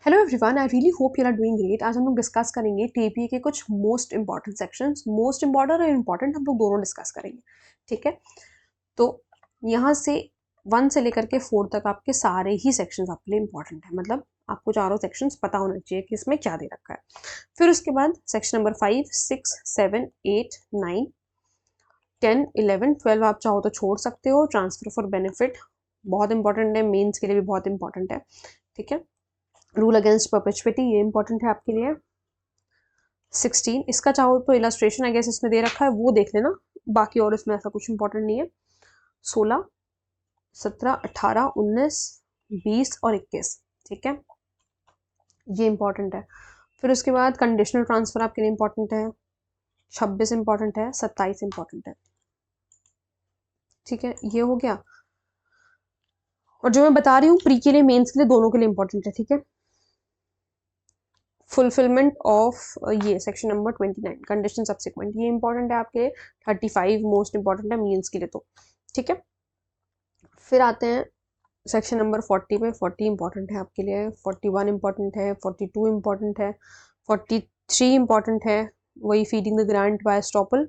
Hello everyone, I really hope you are doing great. आज हम लोग डिस्कस करेंगे टीपीए के कुछ most important sections. Most important और इम्पॉर्टेंट हम लोग दोनों डिस्कस करेंगे, ठीक है। तो यहाँ से 1 से लेकर के 4 तक आपके सारे ही सेक्शंस आपके लिए इंपॉर्टेंट है। मतलब आपको चारों सेक्शंस पता होना चाहिए कि इसमें क्या दे रखा है। फिर उसके बाद सेक्शन नंबर 5, 6, 7, 8, 9, 10, 11, 12 आप चाहो तो छोड़ सकते हो। ट्रांसफर फॉर बेनिफिट बहुत इंपॉर्टेंट है, मेंस के लिए भी बहुत इंपॉर्टेंट है, ठीक है। रूल अगेंस्ट परपेचुइटी ये इंपॉर्टेंट है आपके लिए। 16 इसका चाहो तो इलास्ट्रेशन आई गेस इसमें दे रखा है, वो देख लेना, बाकी और इसमें ऐसा कुछ इंपॉर्टेंट नहीं है। 16, 17, 18, 19, 20 और 21, ठीक है, ये इंपॉर्टेंट है। फिर उसके बाद कंडीशनल ट्रांसफर आपके लिए इंपॉर्टेंट है। 26 इंपॉर्टेंट है, 27 इंपॉर्टेंट है, ठीक है, ये हो गया। और जो मैं बता रही हूँ प्री के लिए मेंस के लिए दोनों के लिए इंपॉर्टेंट है, ठीक है। फुलफिलमेंट ऑफ ये सेक्शन नंबर 29 कंडीशन सब्सिक्वेंट ये इंपॉर्टेंट है आपके लिए। 35 मोस्ट इंपॉर्टेंट है मीन्स के लिए, तो ठीक है। फिर आते हैं सेक्शन नंबर 40 पे। 40 इंपॉर्टेंट है आपके लिए, 41 इंपॉर्टेंट है, 42 इंपॉर्टेंट है, 43 इंपॉर्टेंट है, वही feeding the grant by estoppel,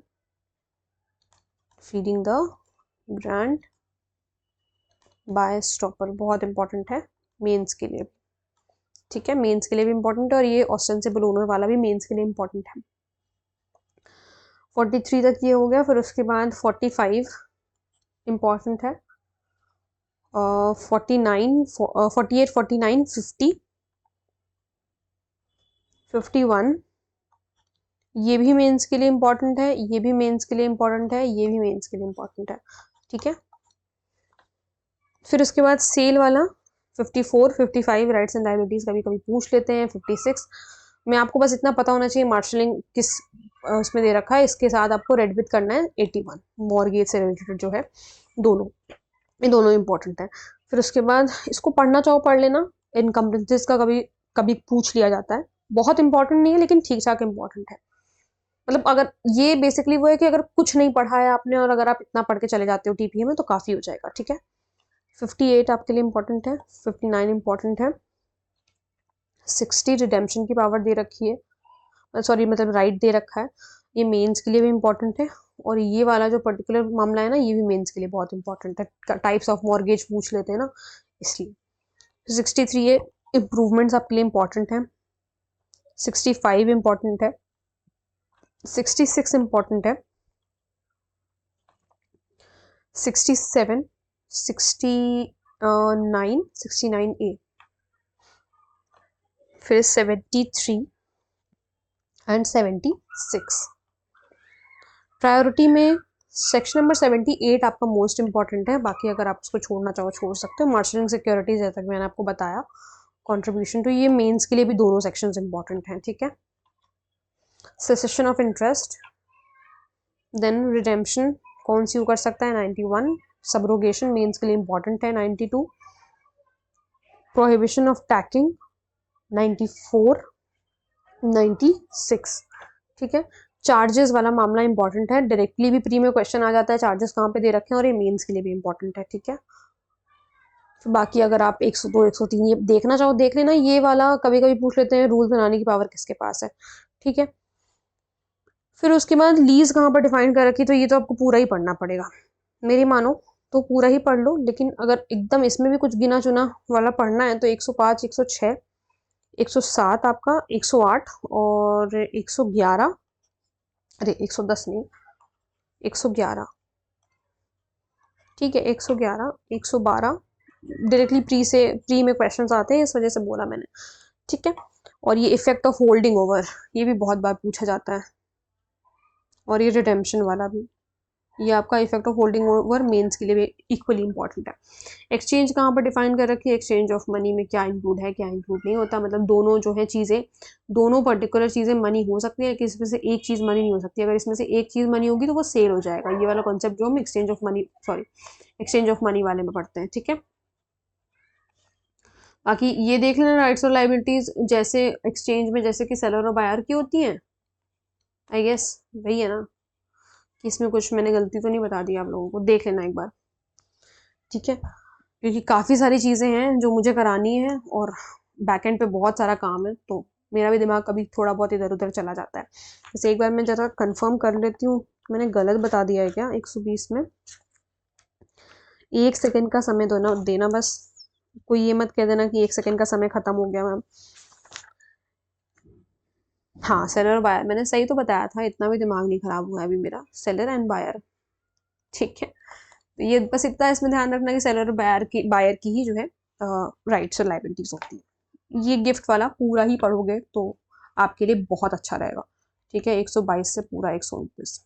feeding the grant by estoppel बहुत इंपॉर्टेंट है मेंस के लिए, ठीक है। मेंस के लिए भी इंपॉर्टेंट है और ये ऑस्टेंसिबल ओनर वाला भी मेंस के लिए इंपॉर्टेंट है। 43 तक ये हो गया। फिर उसके बाद 45 इंपॉर्टेंट है, 49, 48, 49, 50, 51 ये भी मेंस के लिए इंपॉर्टेंट है, ये भी मेंस के लिए इंपॉर्टेंट है, ये भी मेंस के लिए इंपॉर्टेंट है, ठीक है। फिर उसके बाद सेल वाला 54, 55 राइट्स एंड लायबिलिटीज कभी कभी पूछ लेते हैं। 56 में आपको बस इतना पता होना चाहिए मार्शलिंग किस उसमें दे रखा है, इसके साथ आपको रेड विथ करना है। 81 मॉर्गेज से रिलेटेड जो है, दोनों ये दोनों इंपॉर्टेंट है। फिर उसके बाद इसको पढ़ना चाहो पढ़ लेना, इनकम्बेंसेस का कभी कभी पूछ लिया जाता है, बहुत इंपॉर्टेंट नहीं है लेकिन ठीक ठाक इंपॉर्टेंट है। मतलब अगर ये बेसिकली वो है कि अगर कुछ नहीं पढ़ा है आपने और अगर आप इतना पढ़ के चले जाते हो टीपीए में तो काफ़ी हो जाएगा, ठीक है। 58 आपके लिए इंपॉर्टेंट है, 59 इंपॉर्टेंट है, 60 रिडेम्पशन की पावर दे रखी है, सॉरी मतलब राइट दे रखा है, ये मेंस के लिए भी इंपॉर्टेंट है। और ये वाला जो पर्टिकुलर मामला है ना, ये भी मेंस के लिए बहुत इंपॉर्टेंट है, टाइप्स ऑफ मॉर्गेज पूछ लेते हैं ना, इसलिए। 63 ये इम्प्रूवमेंट्स आपके लिए इंपॉर्टेंट है। 65 इंपॉर्टेंट है, 66 इंपॉर्टेंट है, 67, 69, 69 ए, फिर 73 एंड 76। प्रायोरिटी में सेक्शन नंबर 78 आपका मोस्ट इंपॉर्टेंट है, बाकी अगर आप उसको छोड़ना चाहो छोड़ सकते हो। मार्शलिंग सिक्योरिटीज जैसा कि मैंने आपको बताया, कंट्रीब्यूशन तो ये मेंस के लिए भी दोनों सेक्शंस इंपॉर्टेंट हैं, ठीक है। Cessation of interest, then redemption कौन सी कर सकता है 91, सबरोगेशन मेंस के लिए इंपॉर्टेंट है 92, प्रोहिबिशन ऑफ टैकिंग 94, 96, ठीक है। चार्जेस वाला मामला इंपॉर्टेंट है, डायरेक्टली भी प्री में क्वेश्चन आ जाता है चार्जेस कहाँ पे दे रखे हैं, और ये मेंस के लिए भी इंपॉर्टेंट है, ठीक है। तो बाकी अगर आप 102, 103 ये देखना चाहो देख लेना, ये वाला कभी कभी पूछ लेते हैं रूल बनाने की पावर किसके पास है, ठीक है। फिर उसके बाद लीज कहाँ पर डिफाइन कर रखी, तो ये तो आपको पूरा ही पढ़ना पड़ेगा, मेरी मानो तो पूरा ही पढ़ लो, लेकिन अगर एकदम इसमें भी कुछ गिना चुना वाला पढ़ना है तो 105, 106, 107 आपका, 108 और 111, अरे 110 नहीं, 111, ठीक है, 111, 112 डायरेक्टली प्री में क्वेश्चंस आते हैं, इस वजह से बोला मैंने, ठीक है। और ये इफेक्ट ऑफ होल्डिंग ओवर ये भी बहुत बार पूछा जाता है, और ये रिडेम्पशन वाला भी, ये आपका effect of holding over mains के लिए भी इक्वली इंपॉर्टेंट है। एक्सचेंज कहाँ पर डिफाइन कर रखी है, एक्सचेंज ऑफ मनी में क्या इंक्लूड है क्या इंक्लूड नहीं होता, मतलब दोनों जो है चीज़ें, दोनों पर्टिकुलर चीज़ें मनी हो सकती है, किसी में से एक चीज़ मनी नहीं हो सकती, अगर इसमें से एक चीज़ मनी होगी तो वो सेल हो जाएगा, ये वाला कॉन्सेप्ट जो हम exchange of money, sorry exchange of money वाले में पढ़ते हैं, ठीक है। बाकी ये देख लेना राइट्स और लाइबिलिटीज जैसे एक्सचेंज में जैसे कि सेलर और बायर की होती हैं, आई गेस वही है ना, कि इसमें कुछ मैंने गलती तो नहीं बता दी, आप लोगों को देख लेना एक बार, ठीक है, क्योंकि काफ़ी सारी चीज़ें हैं जो मुझे करानी है और बैक एंड पे बहुत सारा काम है, तो मेरा भी दिमाग कभी थोड़ा बहुत इधर उधर चला जाता है। जैसे एक बार मैं ज़रा कंफर्म कर लेती हूँ, मैंने गलत बता दिया है क्या 120 में? 1 सेकंड का समय देना देना बस, कोई ये मत कह देना कि 1 सेकंड का समय खत्म हो गया मैम। हाँ, सेलर और बायर मैंने सही तो बताया था, इतना भी दिमाग नहीं खराब हुआ है अभी मेरा। सेलर एंड बायर, ठीक है। तो ये बस इतना इसमें ध्यान रखना कि सेलर और बायर की ही जो है राइट्स और लाइबिलिटीज होती है। ये गिफ्ट वाला पूरा ही पढ़ोगे तो आपके लिए बहुत अच्छा रहेगा, ठीक है। 122 से पूरा 129,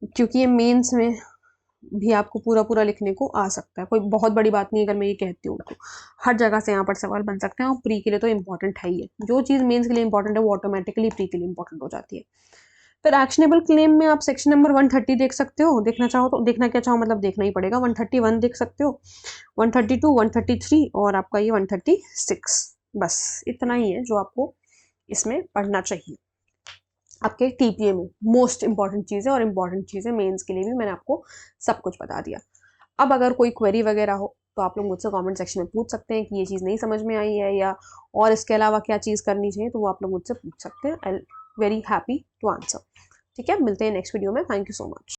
क्योंकि ये मेंस में भी आपको पूरा पूरा लिखने को आ सकता है, कोई बहुत बड़ी बात नहीं अगर मैं ये कहती हूँ तो। हर जगह से यहाँ पर सवाल बन सकते हैं, और प्री के लिए तो इम्पोर्टेंट है ही है। जो चीज़ मेंस के लिए इंपॉर्टेंट है वो ऑटोमेटिकली प्री के लिए इंपॉर्टेंट हो जाती है। फिर एक्शनेबल क्लेम में आप सेक्शन नंबर 130 देख सकते हो, देखना चाहो तो, देखना क्या चाहो मतलब देखना ही पड़ेगा। 131 देख सकते हो, 132, 133 और आपका ये 136, बस इतना ही है जो आपको इसमें पढ़ना चाहिए आपके टीपीए में। मोस्ट इंपॉर्टेंट चीज़ है, और इंपॉर्टेंट चीज़ है मेन्स के लिए भी, मैंने आपको सब कुछ बता दिया। अब अगर कोई क्वेरी वगैरह हो तो आप लोग मुझसे कमेंट सेक्शन में पूछ सकते हैं कि ये चीज़ नहीं समझ में आई है, या और इसके अलावा क्या चीज़ करनी चाहिए, तो वो आप लोग मुझसे पूछ सकते हैं। I very happy to answer. ठीक है, मिलते हैं नेक्स्ट वीडियो में। Thank you so much.